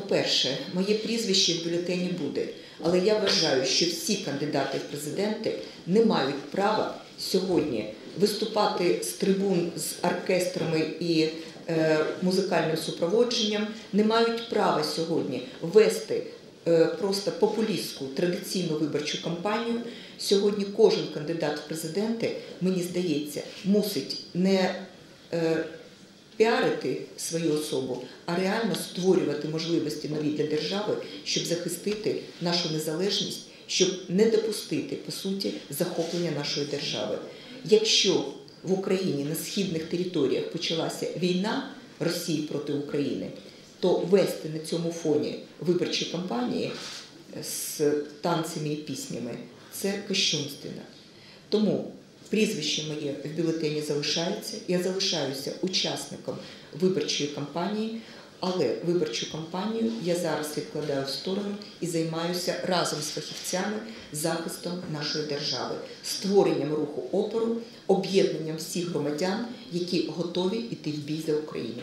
по-перше, моє прізвище в бюлетені буде, але я вважаю, що всі кандидати в президенти не мають права сьогодні виступати з трибун з оркестрами і музикальним супроводженням, не мають права сьогодні вести просто популістську традиційну виборчу кампанію. Сьогодні кожен кандидат в президенти, мені здається, мусить не піарити свою особу, а реально створювати можливості нові для держави, щоб захистити нашу незалежність, щоб не допустити, по суті, захоплення нашої держави. Якщо в Україні на східних територіях почалася війна Росії проти України, то вести на цьому фоні виборчі кампанії з танцями і піснями – це кощунственно. Тому прізвище моє в бюлетені залишається, я залишаюся учасником виборчої кампанії, але виборчу кампанію я зараз відкладаю в сторону і займаюся разом з фахівцями захистом нашої держави, створенням руху опору, об'єднанням всіх громадян, які готові йти в бій за Україну.